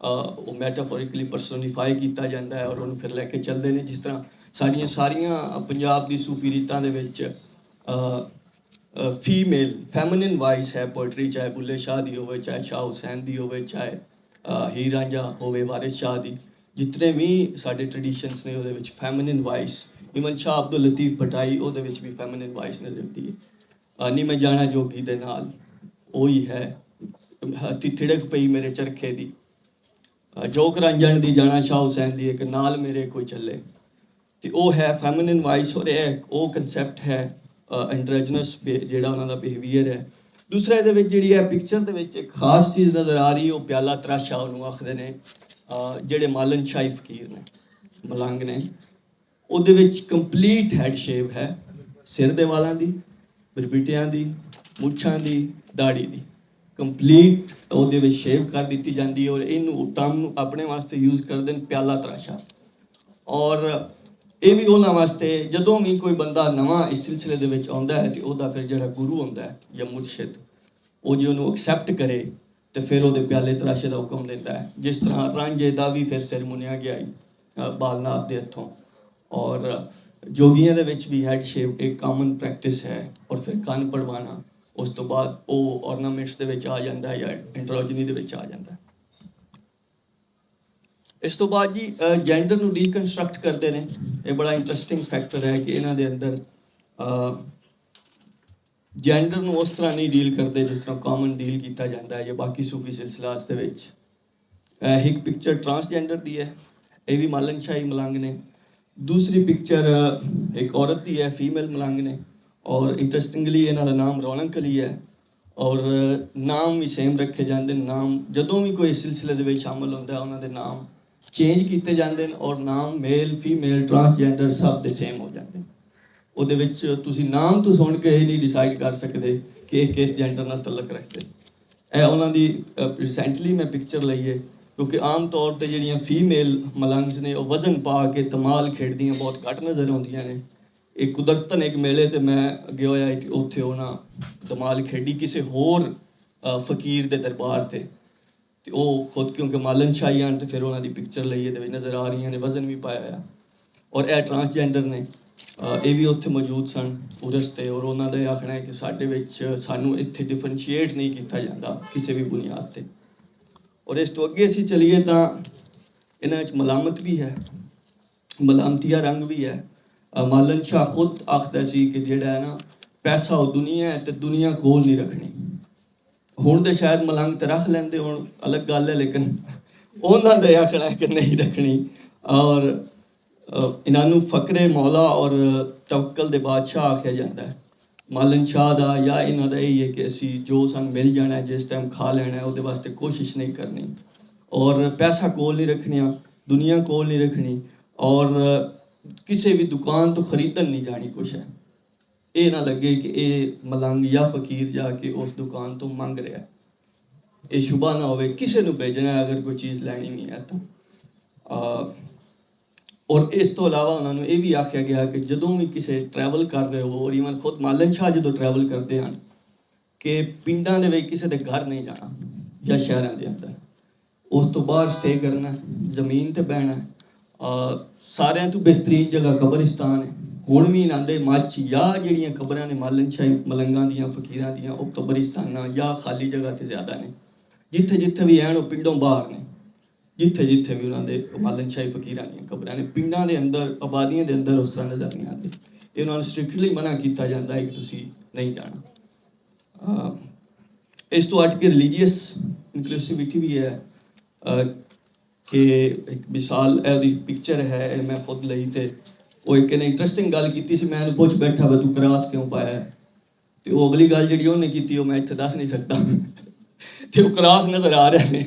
ਉਹ ਮੈਟਾਫੋਰਿਕਲੀ ਪਰਸੋਨੀਫਾਈ ਕੀਤਾ ਜਾਂਦਾ ਹੈ ਔਰ ਉਹਨੂੰ ਫਿਰ ਲੈ ਕੇ ਚੱਲਦੇ ਨੇ। ਜਿਸ ਤਰ੍ਹਾਂ ਸਾਰੀਆਂ ਪੰਜਾਬ ਦੀ ਸੂਫੀ ਰੀਤਾਂ ਦੇ ਵਿੱਚ ਫੀਮੇਲ ਫੈਮਿਨਿਨ ਵਾਇਸ ਹੈ ਪੋਇਟਰੀ, ਚਾਹੇ ਬੁੱਲੇ ਸ਼ਾਹ ਦੀ ਹੋਵੇ, ਚਾਹੇ ਸ਼ਾਹ ਹੁਸੈਨ ਦੀ ਹੋਵੇ, ਚਾਹੇ ਹੀਰ ਰਾਂਝਾ ਹੋਵੇ ਵਾਰਿਸ ਸ਼ਾਹ ਦੀ। ਜਿਤਨੇ ਵੀ ਸਾਡੇ ਟ੍ਰੈਡੀਸ਼ਨਸ ਨੇ ਉਹਦੇ ਵਿੱਚ ਫੈਮਿਨਿਨ ਵਾਇਸ, ਇਵਨ ਸ਼ਾਹ ਅਬਦੁਲ ਲਤੀਫ ਭਟਾਈ ਉਹਦੇ ਵਿੱਚ ਵੀ ਫੈਮਿਨਿਨ ਵਾਇਸ ਨਜ਼ਰ ਆਉਂਦੀ ਹੈ। ਨੀ ਮੈਂ ਜਾਣਾ ਜੋਗੀ ਦੇ ਨਾਲ, ਉਹੀ ਹੈ ਤਿੜਕ ਪਈ ਮੇਰੇ ਚਰਖੇ ਦੀ, ਜੋਕ ਰੰਜਣ ਦੀ ਜਾਣਾ ਸ਼ਾਹ ਹੁਸੈਨ ਦੀ, ਇੱਕ ਨਾਲ ਮੇਰੇ ਕੋਈ ਚੱਲੇ। ਤੇ ਉਹ ਹੈ ਫੈਮਿਨਿਨ ਵਾਇਸ ਔਰ ਇਹ ਉਹ ਕਨਸੈਪਟ ਹੈ ਐਂਡਰੋਜਨਸ ਜਿਹੜਾ ਉਹਨਾਂ ਦਾ ਬਿਹੇਵੀਅਰ ਹੈ। ਦੂਸਰਾ ਇਹਦੇ ਵਿੱਚ ਜਿਹੜੀ ਹੈ ਪਿਕਚਰ ਦੇ ਵਿੱਚ ਇੱਕ ਖਾਸ ਚੀਜ਼ ਨਜ਼ਰ ਆ ਰਹੀ, ਉਹ ਪਿਆਲਾ ਤਰਾਸ਼ਾ ਉਹਨੂੰ ਆਖਦੇ ਨੇ, ਜਿਹੜੇ ਮਾਲਨ ਸ਼ਾਹੀ ਫਕੀਰ ਨੇ, ਮਲੰਗ ਨੇ। ਉਹਦੇ ਵਿੱਚ ਕੰਪਲੀਟ ਹੈਡ ਸ਼ੇਵ ਹੈ, ਸਿਰ ਦੇ ਵਾਲਾਂ ਦੀ, ਬਰਬਿਟਿਆਂ ਦੀ, ਮੁੱਛਾਂ ਦੀ, ਦਾੜੀ ਦੀ, ਕੰਪਲੀਟ ਉਹਦੇ ਵਿੱਚ ਸ਼ੇਵ ਕਰ ਦਿੱਤੀ ਜਾਂਦੀ ਹੈ। ਔਰ ਇਹਨੂੰ ਟਰਮ ਆਪਣੇ ਵਾਸਤੇ ਯੂਜ਼ ਕਰਦੇ ਨੇ ਪਿਆਲਾ ਤਰਾਸ਼ਾ। ਔਰ ਇਹ ਵੀ ਉਹਨਾਂ ਵਾਸਤੇ ਜਦੋਂ ਵੀ ਕੋਈ ਬੰਦਾ ਨਵਾਂ ਇਸ ਸਿਲਸਿਲੇ ਦੇ ਵਿੱਚ ਆਉਂਦਾ ਹੈ ਤੇ ਉਹਦਾ ਫਿਰ ਜਿਹੜਾ ਗੁਰੂ ਹੁੰਦਾ ਹੈ ਜਾਂ ਮੁਰਸ਼ਿਦ, ਉਹ ਜੇ ਉਹਨੂੰ ਐਕਸੈਪਟ ਕਰੇ ਤੇ ਫਿਰ ਉਹਦੇ ਪਿਆਲੇ ਤਰਾਸ਼ੇ ਦਾ ਹੁਕਮ ਦਿੰਦਾ ਹੈ। ਜਿਸ ਤਰ੍ਹਾਂ ਰਾਂਝੇ ਦਾ ਵੀ ਫਿਰ ਸਿਰ ਮੁੰਨਿਆ ਗਿਆ ਬਾਲਨਾਥ ਦੇ ਹੱਥੋਂ। ਔਰ ਜੋਗੀਆਂ ਦੇ ਵਿੱਚ ਵੀ ਹੈਡ ਸ਼ੇਵ ਇੱਕ ਕਾਮਨ ਪ੍ਰੈਕਟਿਸ ਹੈ। ਔਰ ਫਿਰ ਕੰਨ ਪੜਵਾਉਣਾ, ਉਸ ਤੋਂ ਬਾਅਦ ਉਹ ਔਰਨਾਮੈਂਟਸ ਦੇ ਵਿੱਚ ਆ ਜਾਂਦਾ ਹੈ ਜਾਂ ਐਂਡਰੋਜਨੀ ਦੇ ਵਿੱਚ ਆ ਜਾਂਦਾ ਹੈ। ਇਸ ਤੋਂ ਬਾਅਦ ਜੀ ਜੈਂਡਰ ਨੂੰ ਰੀਕਨਸਟਰਕਟ ਕਰਦੇ ਨੇ। ਇਹ ਬੜਾ ਇੰਟਰਸਟਿੰਗ ਫੈਕਟਰ ਹੈ ਕਿ ਇਹਨਾਂ ਦੇ ਅੰਦਰ ਜੈਂਡਰ ਨੂੰ ਉਸ ਤਰ੍ਹਾਂ ਨਹੀਂ ਡੀਲ ਕਰਦੇ ਜਿਸ ਤਰ੍ਹਾਂ ਕਾਮਨ ਡੀਲ ਕੀਤਾ ਜਾਂਦਾ ਹੈ ਜਾਂ ਬਾਕੀ ਸੂਫੀ ਸਿਲਸਿਲਾਸ ਦੇ ਵਿੱਚ। ਇੱਕ ਪਿਕਚਰ ਟਰਾਂਸਜੈਂਡਰ ਦੀ ਹੈ, ਇਹ ਵੀ ਮਾਲਨ ਸ਼ਾਹੀ ਮਲੰਗ ਨੇ। ਦੂਸਰੀ ਪਿਕਚਰ ਇੱਕ ਔਰਤ ਦੀ ਹੈ, ਫੀਮੇਲ ਮਲੰਗ ਨੇ। ਔਰ ਇੰਟਰਸਟਿੰਗਲੀ ਇਹਨਾਂ ਦਾ ਨਾਮ ਰੌਣਕ ਅਲੀ ਹੈ। ਔਰ ਨਾਮ ਵੀ ਸੇਮ ਰੱਖੇ ਜਾਂਦੇ ਨੇ। ਨਾਮ ਜਦੋਂ ਵੀ ਕੋਈ ਸਿਲਸਿਲੇ ਦੇ ਵਿੱਚ ਸ਼ਾਮਲ ਹੁੰਦਾ ਉਹਨਾਂ ਦੇ ਨਾਮ ਚੇਂਜ ਕੀਤੇ ਜਾਂਦੇ ਨੇ ਔਰ ਨਾਮ ਮੇਲ ਫੀਮੇਲ ਟਰਾਂਸਜੈਂਡਰ ਸਭ ਦੇ ਸੇਮ ਹੋ ਜਾਂਦੇ ਨੇ। ਉਹਦੇ ਵਿੱਚ ਤੁਸੀਂ ਨਾਮ ਤੋਂ ਸੁਣ ਕੇ ਇਹ ਨਹੀਂ ਡਿਸਾਈਡ ਕਰ ਸਕਦੇ ਕਿ ਇਹ ਕਿਸ ਜੈਂਡਰ ਨਾਲ ਤਲਕ ਰੱਖਦੇ। ਇਹ ਉਹਨਾਂ ਦੀ ਰੀਸੈਂਟਲੀ ਮੈਂ ਪਿਕਚਰ ਲਈ ਹੈ, ਕਿਉਂਕਿ ਆਮ ਤੌਰ 'ਤੇ ਜਿਹੜੀਆਂ ਫੀਮੇਲ ਮਲੰਗਸ ਨੇ ਉਹ ਵਜ਼ਨ ਪਾ ਕੇ ਧਮਾਲ ਖੇਡਦੀਆਂ ਬਹੁਤ ਘੱਟ ਨਜ਼ਰ ਆਉਂਦੀਆਂ ਨੇ। ਇਹ ਕੁਦਰਤਨ ਇੱਕ ਮੇਲੇ 'ਤੇ ਮੈਂ ਗਿਆ ਹੋਇਆ ਕਿ ਉੱਥੇ ਉਹਨਾਂ ਧਮਾਲ ਖੇਡੀ ਕਿਸੇ ਹੋਰ ਫਕੀਰ ਦੇ ਦਰਬਾਰ 'ਤੇ। ਤੇ ਉਹ ਖੁਦ ਕਿਉਂਕਿ ਮਾਲਨ ਸ਼ਾਹੀ ਆਣ ਤੇ ਫਿਰ ਉਹਨਾਂ ਦੀ ਪਿਕਚਰ ਲਈ ਇਹਦੇ ਵਿੱਚ ਨਜ਼ਰ ਆ ਰਹੀਆਂ ਨੇ, ਵਜ਼ਨ ਵੀ ਪਾਇਆ ਹੋਇਆ। ਔਰ ਇਹ ਟਰਾਂਸਜੈਂਡਰ ਨੇ, ਇਹ ਵੀ ਉੱਥੇ ਮੌਜੂਦ ਸਨ ਉਰਸ 'ਤੇ। ਔਰ ਉਹਨਾਂ ਦਾ ਇਹ ਆਖਣਾ ਹੈ ਕਿ ਸਾਡੇ ਵਿੱਚ ਸਾਨੂੰ ਇੱਥੇ ਡਿਫਰੈਂਸ਼ੀਏਟ ਨਹੀਂ ਕੀਤਾ ਜਾਂਦਾ ਕਿਸੇ ਵੀ ਬੁਨਿਆਦ 'ਤੇ। ਔਰ ਇਸ ਤੋਂ ਅੱਗੇ ਅਸੀਂ ਚਲੀਏ ਤਾਂ ਇਹਨਾਂ ਵਿੱਚ ਮਲਾਮਤ ਵੀ ਹੈ, ਮਲਾਮਤੀਆ ਰੰਗ ਵੀ ਹੈ। ਮਾਲਨ ਸ਼ਾਹ ਖੁਦ ਆਖਦਾ ਸੀ ਕਿ ਜਿਹੜਾ ਹੈ ਨਾ ਪੈਸਾ ਉਹ ਦੁਨੀਆ ਹੈ ਤੇ ਦੁਨੀਆ ਕੋਲ ਨਹੀਂ ਰੱਖਣੀ। ਹੁਣ ਤੇ ਸ਼ਾਇਦ ਮਲੰਗ ਤੇ ਰੱਖ ਲੈਂਦੇ ਹੁਣ ਅਲੱਗ ਗੱਲ ਹੈ, ਲੇਕਿਨ ਉਹਨਾਂ ਦਾ ਆਖਣਾ ਹੈ ਕਿ ਨਹੀਂ ਰੱਖਣੀ। ਔਰ ਇਹਨਾਂ ਨੂੰ ਫਕਰੇ ਮੌਲਾ ਔਰ ਤਵੱਕਲ ਦੇ ਬਾਦਸ਼ਾਹ ਆਖਿਆ ਜਾਂਦਾ ਹੈ। ਮਾਲਨ ਸ਼ਾਹ ਦਾ ਜਾਂ ਇਹਨਾਂ ਦਾ ਇਹ ਹੈ ਕਿ ਅਸੀਂ ਜੋ ਸਾਨੂੰ ਮਿਲ ਜਾਣਾ ਜਿਸ ਟਾਈਮ ਖਾ ਲੈਣਾ ਉਹਦੇ ਵਾਸਤੇ ਕੋਸ਼ਿਸ਼ ਨਹੀਂ ਕਰਨੀ। ਔਰ ਪੈਸਾ ਕੋਲ ਨਹੀਂ ਰੱਖਣਾ, ਦੁਨੀਆ ਕੋਲ ਨਹੀਂ ਰੱਖਣੀ। ਔਰ ਕਿਸੇ ਵੀ ਦੁਕਾਨ ਤੋਂ ਖਰੀਦਣ ਨਹੀਂ ਜਾਣੀ ਕੁਛ ਹੈ। ਇਹ ਨਾ ਲੱਗੇ ਕਿ ਇਹ ਮਲੰਗ ਜਾਂ ਫਕੀਰ ਜਾ ਕੇ ਉਸ ਦੁਕਾਨ ਤੋਂ ਮੰਗ ਰਿਹਾ। ਇਹ ਸ਼ੁਭਾ ਨਾ ਹੋਵੇ ਕਿਸੇ ਨੂੰ ਭੇਜਣਾ ਅਗਰ ਕੋਈ ਚੀਜ਼ ਲੈਣੀ ਨਹੀਂ ਹੈ ਤਾਂ। ਔਰ ਇਸ ਤੋਂ ਇਲਾਵਾ ਉਹਨਾਂ ਨੂੰ ਇਹ ਵੀ ਆਖਿਆ ਗਿਆ ਕਿ ਜਦੋਂ ਵੀ ਕਿਸੇ ਟਰੈਵਲ ਕਰ ਰਹੇ ਹੋ, ਔਰ ਈਵਨ ਖੁਦ ਮਾਲਨ ਸ਼ਾਹ ਜਦੋਂ ਟਰੈਵਲ ਕਰਦੇ ਹਨ, ਕਿ ਪਿੰਡਾਂ ਦੇ ਵਿੱਚ ਕਿਸੇ ਦੇ ਘਰ ਨਹੀਂ ਜਾਣਾ ਜਾਂ ਸ਼ਹਿਰਾਂ ਦੇ ਅੰਦਰ। ਉਸ ਤੋਂ ਬਾਹਰ ਸਟੇ ਕਰਨਾ, ਜ਼ਮੀਨ 'ਤੇ ਬਹਿਣਾ। ਸਾਰਿਆਂ ਤੋਂ ਬਿਹਤਰੀਨ ਜਗ੍ਹਾ ਕਬਰਿਸਤਾਨ ਹੈ। ਹੁਣ ਵੀ ਇਹਨਾਂ ਦੇ ਮੱਝ ਜਾਂ ਜਿਹੜੀਆਂ ਕਬਰਾਂ ਨੇ ਮਾਲਨ ਸ਼ਾਹੀ ਮਲੰਗਾਂ ਦੀਆਂ ਫਕੀਰਾਂ ਦੀਆਂ, ਉਹ ਕਬਰਿਸਤਾਨਾਂ ਜਾਂ ਖਾਲੀ ਜਗ੍ਹਾ 'ਤੇ ਜ਼ਿਆਦਾ ਨੇ। ਜਿੱਥੇ ਜਿੱਥੇ ਵੀ ਐਨ ਉਹ ਪਿੰਡੋਂ ਬਾਹਰ ਨੇ। ਜਿੱਥੇ ਜਿੱਥੇ ਵੀ ਉਹਨਾਂ ਦੇ ਮਾਲਨ ਸ਼ਾਹੀ ਫਕੀਰਾਂ ਦੀਆਂ ਕਬਰਾਂ ਨੇ, ਪਿੰਡਾਂ ਦੇ ਅੰਦਰ ਆਬਾਦੀਆਂ ਦੇ ਅੰਦਰ ਉਸ ਤਰ੍ਹਾਂ ਨਜ਼ਰ ਨਹੀਂ ਆਉਂਦੇ। ਇਹ ਉਹਨਾਂ ਨੂੰ ਸਟ੍ਰਿਕਟਲੀ ਮਨਾ ਕੀਤਾ ਜਾਂਦਾ ਹੈ ਕਿ ਤੁਸੀਂ ਨਹੀਂ ਜਾਣਾ। ਇਸ ਤੋਂ ਹਟ ਕੇ ਰਿਲੀਜੀਅਸ ਇਨਕਲੂਸਿਵਿਟੀ ਵੀ ਹੈ। ਕਿ ਇੱਕ ਮਿਸਾਲ ਇਹਦੀ ਪਿਕਚਰ ਹੈ, ਇਹ ਮੈਂ ਖੁਦ ਲਈ ਤੇ ਉਹ ਇੱਕ ਨੇ ਇੰਟਰਸਟਿੰਗ ਗੱਲ ਕੀਤੀ ਸੀ। ਮੈਂ ਇਹਨੂੰ ਪੁੱਛ ਬੈਠਾ ਵਾ ਤੂੰ ਕਰਾਸ ਕਿਉਂ ਪਾਇਆ, ਤੇ ਉਹ ਅਗਲੀ ਗੱਲ ਜਿਹੜੀ ਉਹਨੇ ਕੀਤੀ ਉਹ ਮੈਂ ਇੱਥੇ ਦੱਸ ਨਹੀਂ ਸਕਦਾ। ਤੇ ਉਹ ਕਰਾਸ ਨਜ਼ਰ ਆ ਰਿਹਾ ਨੇ।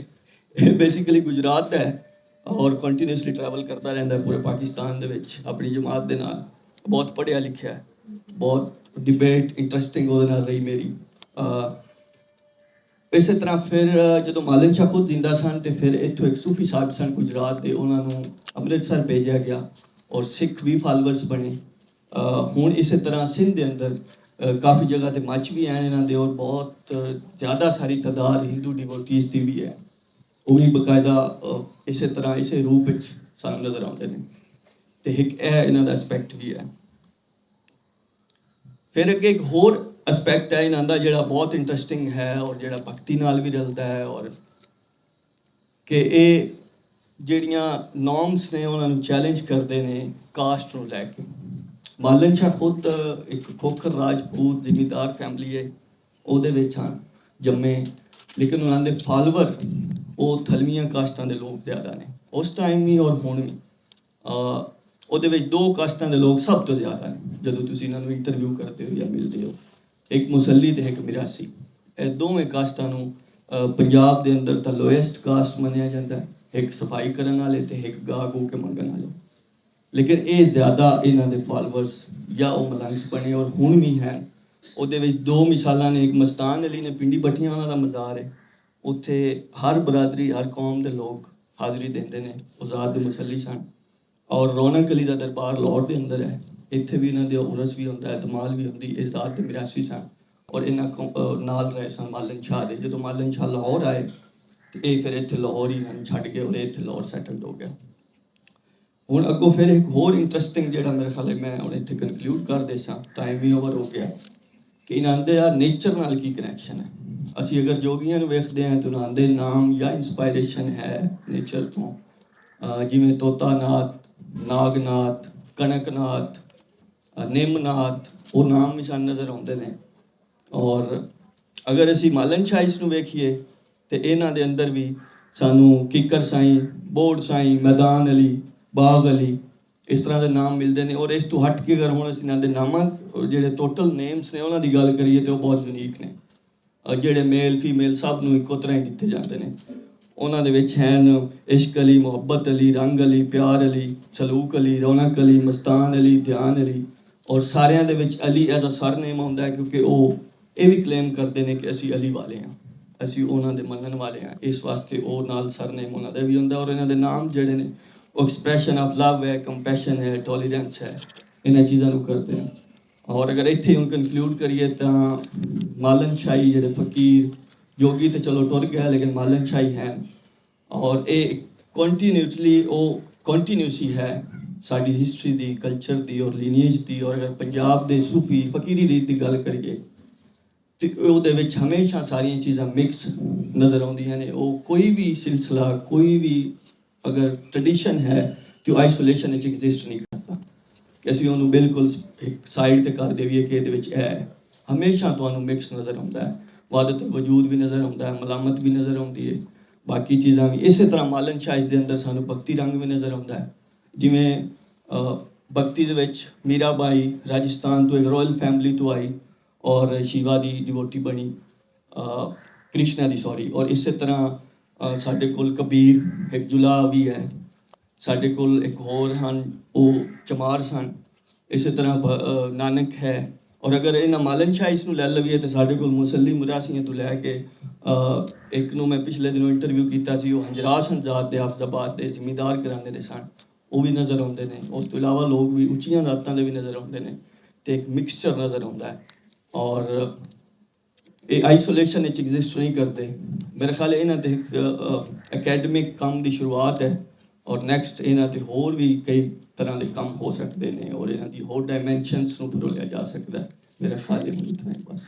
ਇਹ ਬੇਸਿਕਲੀ ਗੁਜਰਾਤ ਦਾ ਹੈ ਔਰ ਕੰਟੀਨਿਊਸਲੀ ਟਰੈਵਲ ਕਰਦਾ ਰਹਿੰਦਾ ਪੂਰੇ ਪਾਕਿਸਤਾਨ ਦੇ ਵਿੱਚ ਆਪਣੀ ਜਮਾਤ ਦੇ ਨਾਲ। ਬਹੁਤ ਪੜ੍ਹਿਆ ਲਿਖਿਆ ਹੈ, ਬਹੁਤ ਡਿਬੇਟ ਇੰਟਰਸਟਿੰਗ ਉਹਦੇ ਨਾਲ ਰਹੀ ਮੇਰੀ। ਇਸੇ ਤਰ੍ਹਾਂ ਫਿਰ ਜਦੋਂ ਮਾਲਨ ਸ਼ਾਹ ਖੁਦ ਜਿੰਦਾ ਸਨ ਤੇ ਫਿਰ ਇੱਥੋਂ ਇੱਕ ਸੂਫੀ ਸਾਹਿਬ ਸਨ ਗੁਜਰਾਤ ਦੇ, ਉਹਨਾਂ ਨੂੰ ਅੰਮ੍ਰਿਤਸਰ ਭੇਜਿਆ ਗਿਆ ਔਰ ਸਿੱਖ ਵੀ ਫਾਲੋਅਰਸ ਬਣੇ। ਹੁਣ ਇਸੇ ਤਰ੍ਹਾਂ ਸਿੰਧ ਦੇ ਅੰਦਰ ਕਾਫੀ ਜਗ੍ਹਾ ਤੇ ਮੱਝ ਵੀ ਹਨ ਇਹਨਾਂ ਦੇ, ਔਰ ਬਹੁਤ ਜ਼ਿਆਦਾ ਸਾਰੀ ਤਾਦਾਦ ਹਿੰਦੂ ਡਿਵੋਟੀਜ਼ ਦੀ ਵੀ ਹੈ। ਉਹ ਵੀ ਬਕਾਇਦਾ ਇਸੇ ਤਰ੍ਹਾਂ ਇਸੇ ਰੂਪ ਵਿੱਚ ਸਾਨੂੰ ਨਜ਼ਰ ਆਉਂਦੇ ਨੇ ਤੇ ਇੱਕ ਇਹ ਇਹਨਾਂ ਦਾ ਐਸਪੈਕਟ ਵੀ ਹੈ। ਫਿਰ ਅੱਗੇ ਇੱਕ ਹੋਰ ਐਸਪੈਕਟ ਹੈ ਇਹਨਾਂ ਦਾ ਜਿਹੜਾ ਬਹੁਤ ਇੰਟਰਸਟਿੰਗ ਹੈ ਔਰ ਜਿਹੜਾ ਭਗਤੀ ਨਾਲ ਵੀ ਰਲਦਾ ਹੈ, ਔਰ ਕਿ ਇਹ ਜਿਹੜੀਆਂ ਨੋਰਮਸ ਨੇ ਉਹਨਾਂ ਨੂੰ ਚੈਲੰਜ ਕਰਦੇ ਨੇ ਕਾਸਟ ਨੂੰ ਲੈ ਕੇ। ਮਾਲਨ ਸ਼ਾਹ ਖੁਦ ਇੱਕ ਖੋਖਰ ਰਾਜਪੂਤ ਜ਼ਿਮੀਂਦਾਰ ਫੈਮਿਲੀ ਹੈ, ਉਹਦੇ ਵਿੱਚ ਹਨ ਜੰਮੇ, ਲੇਕਿਨ ਉਹਨਾਂ ਦੇ ਫਾਲੋਵਰ ਉਹ ਥਲਵੀਆਂ ਕਾਸਟਾਂ ਦੇ ਲੋਕ ਜ਼ਿਆਦਾ ਨੇ ਉਸ ਟਾਈਮ ਵੀ ਔਰ ਹੁਣ ਵੀ। ਉਹਦੇ ਵਿੱਚ ਦੋ ਕਾਸਟਾਂ ਦੇ ਲੋਕ ਸਭ ਤੋਂ ਜ਼ਿਆਦਾ ਨੇ ਜਦੋਂ ਤੁਸੀਂ ਇਹਨਾਂ ਨੂੰ ਇੰਟਰਵਿਊ ਕਰਦੇ ਹੋ ਜਾਂ ਮਿਲਦੇ ਹੋ, ਇੱਕ ਮੁਸੱਲੀ ਤੇ ਇੱਕ ਮਿਰਾਸੀ। ਇਹ ਦੋਵੇਂ ਕਾਸਟਾਂ ਨੂੰ ਪੰਜਾਬ ਦੇ ਅੰਦਰ ਤਾਂ ਲੋਐਸਟ ਕਾਸਟ ਮੰਨਿਆ ਜਾਂਦਾ, ਇੱਕ ਸਫਾਈ ਕਰਨ ਵਾਲੇ ਤੇ ਇੱਕ ਗਾ ਗੂ ਕੇ ਮੰਗਣ ਵਾਲੇ। ਲੇਕਿਨ ਇਹ ਜ਼ਿਆਦਾ ਇਹਨਾਂ ਦੇ ਫਾਲੋਵਰਸ ਜਾਂ ਉਹ ਮਲੰਗਸ ਬਣੇ ਔਰ ਹੁਣ ਵੀ ਹੈ। ਉਹਦੇ ਵਿੱਚ ਦੋ ਮਿਸਾਲਾਂ ਨੇ, ਇੱਕ ਮਸਤਾਨ ਅਲੀ ਨੇ ਪਿੰਡੀ ਬੱਠੀਆਂ ਉਹਨਾਂ ਦਾ ਮਜ਼ਾਰ ਹੈ, ਉੱਥੇ ਹਰ ਬਰਾਦਰੀ ਹਰ ਕੌਮ ਦੇ ਲੋਕ ਹਾਜ਼ਰੀ ਦਿੰਦੇ ਨੇ, ਆਜ਼ਾਦ ਦੇ ਮੁਸੱਲੀ ਸਨ। ਔਰ ਰੌਣਕ ਅਲੀ ਦਾ ਦਰਬਾਰ ਲਾਹੌਰ ਦੇ ਅੰਦਰ ਹੈ, ਇੱਥੇ ਵੀ ਇਹਨਾਂ ਦੇ ਉਰਸ ਵੀ ਹੁੰਦਾ ਹੈ, ਧਮਾਲ ਵੀ ਹੁੰਦੀ। ਆਜ਼ਾਦ ਦੇ ਮਿਰਾਸੀ ਸਨ ਔਰ ਇਹਨਾਂ ਨਾਲ ਰਹੇ ਸਨ ਮਾਲਨ ਸ਼ਾਹ ਦੇ। ਜਦੋਂ ਮਾਲਨ ਸ਼ਾਹ ਲਾਹੌਰ ਆਏ ਤੇ ਇਹ ਫਿਰ ਇੱਥੇ ਲਾਹੌਰ ਹੀ ਇਹਨਾਂ ਨੂੰ ਛੱਡ ਕੇ ਔਰ ਇੱਥੇ ਲਾਹੌਰ ਸੈਟਲਡ ਹੋ ਗਿਆ। ਹੁਣ ਅੱਗੋਂ ਫਿਰ ਇੱਕ ਹੋਰ ਇੰਟਰਸਟਿੰਗ ਜਿਹੜਾ ਮੇਰੇ ਖਿਆਲ ਮੈਂ ਹੁਣ ਇੱਥੇ ਕਨਕਲੂਡ ਕਰ ਦੇ ਸਾਂ, ਟਾਈਮ ਵੀ ਓਵਰ ਹੋ ਗਿਆ, ਕਿ ਇਹਨਾਂ ਦੇ ਆ ਨੇਚਰ ਨਾਲ ਕੀ ਕਨੈਕਸ਼ਨ ਹੈ। ਅਸੀਂ ਅਗਰ ਜੋਗੀਆਂ ਨੂੰ ਵੇਖਦੇ ਹਾਂ ਤਾਂ ਉਹਨਾਂ ਦੇ ਨਾਮ ਜਾਂ ਇੰਸਪਾਇਰੇਸ਼ਨ ਹੈ ਨੇਚਰ ਤੋਂ, ਜਿਵੇਂ ਤੋਤਾਨਾਥ, ਨਾਗਨਾਥ, ਕਣਕਨਾਥ, ਨਿੰਮਨਾਥ, ਉਹ ਨਾਮ ਵੀ ਸਾਨੂੰ ਨਜ਼ਰ ਆਉਂਦੇ ਨੇ। ਔਰ ਅਗਰ ਅਸੀਂ ਮਾਲਨ ਸ਼ਾਹ ਨੂੰ ਵੇਖੀਏ ਤੇ ਇਹਨਾਂ ਦੇ ਅੰਦਰ ਵੀ ਸਾਨੂੰ ਕਿੱਕਰ ਸਾਈਂ, ਬੋੜ ਸਾਈਂ, ਮੈਦਾਨ ਅਲੀ, ਬਾਗ ਅਲੀ, ਇਸ ਤਰ੍ਹਾਂ ਦੇ ਨਾਮ ਮਿਲਦੇ ਨੇ। ਔਰ ਇਸ ਤੋਂ ਹਟ ਕੇ ਅਗਰ ਹੁਣ ਅਸੀਂ ਇਹਨਾਂ ਦੇ ਨਾਮਾਂ ਜਿਹੜੇ ਟੋਟਲ ਨੇਮਸ ਨੇ ਉਹਨਾਂ ਦੀ ਗੱਲ ਕਰੀਏ ਤਾਂ ਉਹ ਬਹੁਤ ਯੂਨੀਕ ਨੇ, ਜਿਹੜੇ ਮੇਲ ਫੀਮੇਲ ਸਭ ਨੂੰ ਇੱਕੋ ਤਰ੍ਹਾਂ ਹੀ ਦਿੱਤੇ ਜਾਂਦੇ ਨੇ। ਉਹਨਾਂ ਦੇ ਵਿੱਚ ਹਨ ਇਸ਼ਕ ਅਲੀ, ਮੁਹੱਬਤ ਅਲੀ, ਰੰਗ ਅਲੀ, ਪਿਆਰ ਅਲੀ, ਸਲੂਕ ਅਲੀ, ਰੌਣਕ ਅਲੀ, ਮਸਤਾਨ ਅਲੀ, ਧਿਆਨ ਅਲੀ। ਔਰ ਸਾਰਿਆਂ ਦੇ ਵਿੱਚ ਅਲੀ ਐਜ਼ ਅ ਸਰਨੇਮ ਆਉਂਦਾ ਹੈ, ਕਿਉਂਕਿ ਉਹ ਇਹ ਵੀ ਕਲੇਮ ਕਰਦੇ ਨੇ ਕਿ ਅਸੀਂ ਅਲੀ ਵਾਲੇ ਹਾਂ, ਅਸੀਂ ਉਹਨਾਂ ਦੇ ਮੰਨਣ ਵਾਲੇ ਹਾਂ, ਇਸ ਵਾਸਤੇ ਉਹ ਨਾਲ ਸਰਨੇਮ ਉਹਨਾਂ ਦਾ ਵੀ ਹੁੰਦਾ। ਔਰ ਇਹਨਾਂ ਦੇ ਨਾਮ ਜਿਹੜੇ ਨੇ ਉਹ ਐਕਸਪ੍ਰੈਸ਼ਨ ਆਫ ਲਵ ਹੈ, ਕੰਪੈਸ਼ਨ ਹੈ, ਟੋਲਰੈਂਸ ਹੈ, ਇਹਨਾਂ ਚੀਜ਼ਾਂ ਨੂੰ ਕਰਦੇ ਨੇ। ਔਰ ਅਗਰ ਇੱਥੇ ਹੁਣ ਕਨਕਲੂਡ ਕਰੀਏ ਤਾਂ ਮਾਲਨ ਸ਼ਾਹੀ ਜਿਹੜੇ ਫਕੀਰ ਜੋਗੀ ਤੇ ਚਲੋ ਟੁਰ ਗਿਆ, ਲੇਕਿਨ ਮਾਲਨ ਸ਼ਾਹੀ ਹੈ ਔਰ ਇਹ ਕੰਟੀਨਿਊਸਲੀ ਉਹ ਕੰਟੀਨਿਊਸੀ ਹੈ ਸਾਡੀ ਹਿਸਟਰੀ ਦੀ, ਕਲਚਰ ਦੀ ਔਰ ਲੀਨੀਏਜ ਦੀ। ਔਰ ਅਗਰ ਪੰਜਾਬ ਦੇ ਸੂਫੀ ਫਕੀਰੀ ਰੀਤ ਦੀ ਗੱਲ ਕਰੀਏ ਤੇ ਉਹਦੇ ਵਿੱਚ ਹਮੇਸ਼ਾ ਸਾਰੀਆਂ ਚੀਜ਼ਾਂ ਮਿਕਸ ਨਜ਼ਰ ਆਉਂਦੀਆਂ ਨੇ। ਉਹ ਕੋਈ ਵੀ ਸਿਲਸਿਲਾ, ਕੋਈ ਵੀ ਅਗਰ ਟ੍ਰੈਡੀਸ਼ਨ ਹੈ ਤੇ ਉਹ ਆਈਸੋਲੇਸ਼ਨ ਵਿੱਚ ਐਗਜ਼ਿਸਟ ਨਹੀਂ ਕਰਦਾ ਕਿ ਅਸੀਂ ਉਹਨੂੰ ਬਿਲਕੁਲ ਇੱਕ ਸਾਈਡ ਤੇ ਕਰ ਦੇਈਏ ਕਿ ਇਹਦੇ ਵਿੱਚ ਹੈ। ਹਮੇਸ਼ਾ ਤੁਹਾਨੂੰ ਮਿਕਸ ਨਜ਼ਰ ਆਉਂਦਾ ਹੈ, ਵਾਦਤ ਵਜੂਦ ਵੀ ਨਜ਼ਰ ਆਉਂਦਾ ਹੈ, ਮਲਾਮਤ ਵੀ ਨਜ਼ਰ ਆਉਂਦੀ ਹੈ, ਬਾਕੀ ਚੀਜ਼ਾਂ ਵੀ। ਇਸੇ ਤਰ੍ਹਾਂ ਮਾਲਨ ਸ਼ਾਹ ਦੇ ਅੰਦਰ ਸਾਨੂੰ ਭਗਤੀ ਰੰਗ ਵੀ ਨਜ਼ਰ ਆਉਂਦਾ ਹੈ, ਜਿਵੇਂ ਭਗਤੀ ਦੇ ਵਿੱਚ ਮੀਰਾਬਾਈ ਰਾਜਸਥਾਨ ਤੋਂ ਇੱਕ ਰਾਇਲ ਫੈਮਿਲੀ ਤੋਂ ਆਈ ਔਰ ਸ਼ਿਵਾ ਦੀ ਡਿਵੋਟੀ ਬਣੀ, ਕ੍ਰਿਸ਼ਨਾ ਦੀ ਸੌਰੀ। ਔਰ ਇਸੇ ਤਰ੍ਹਾਂ ਸਾਡੇ ਕੋਲ ਕਬੀਰ ਇੱਕ ਜੁਲਾ ਵੀ ਹੈ, ਸਾਡੇ ਕੋਲ ਇੱਕ ਹੋਰ ਹਨ ਉਹ ਚਮਾਰ ਸਨ, ਇਸੇ ਤਰ੍ਹਾਂ ਨਾਨਕ ਹੈ। ਔਰ ਅਗਰ ਇਹਨਾਂ ਮਾਲਨ ਸ਼ਾਹ ਨੂੰ ਲੈ ਲਈਏ ਤਾਂ ਸਾਡੇ ਕੋਲ ਮੁਸੱਲੀ ਮੁਰਾਸੀਆਂ ਤੋਂ ਲੈ ਕੇ ਇੱਕ ਨੂੰ ਮੈਂ ਪਿਛਲੇ ਦਿਨੋਂ ਇੰਟਰਵਿਊ ਕੀਤਾ ਸੀ, ਉਹ ਹੰਜਰਾਸ ਹੰਜ਼ਾਦ ਦੇ ਆਫਜ਼ਾਬਾਦ ਦੇ ਜ਼ਿਮੀਂਦਾਰ ਘਰਾਣੇ ਦੇ ਸਨ, ਉਹ ਵੀ ਨਜ਼ਰ ਆਉਂਦੇ ਨੇ। ਉਸ ਤੋਂ ਇਲਾਵਾ ਲੋਕ ਵੀ ਉੱਚੀਆਂ ਦਾਤਾਂ ਦੇ ਵੀ ਨਜ਼ਰ ਆਉਂਦੇ ਨੇ ਤੇ ਇੱਕ ਮਿਕਸਚਰ ਨਜ਼ਰ ਆਉਂਦਾ ਹੈ। ਔਰ ਇਹ ਆਈਸੋਲੇਸ਼ਨ ਵਿੱਚ ਐਗਜ਼ਿਸਟ ਨਹੀਂ ਕਰਦੇ। ਮੇਰੇ ਖਿਆਲ ਇਹਨਾਂ ਦੇ ਅਕੈਡਮਿਕ ਕੰਮ ਦੀ ਸ਼ੁਰੂਆਤ ਹੈ ਔਰ ਨੈਕਸਟ ਇਹਨਾਂ 'ਤੇ ਹੋਰ ਵੀ ਕਈ ਤਰ੍ਹਾਂ ਦੇ ਕੰਮ ਹੋ ਸਕਦੇ ਨੇ ਔਰ ਇਹਨਾਂ ਦੀ ਹੋਰ ਡਾਇਮੈਂਸ਼ਨਸ ਨੂੰ ਪਰੋਲਿਆ ਜਾ ਸਕਦਾ ਹੈ। ਮੇਰਾ ਖਿਆਲ ਇਹ ਨਹੀਂ ਹੈ ਬਸ।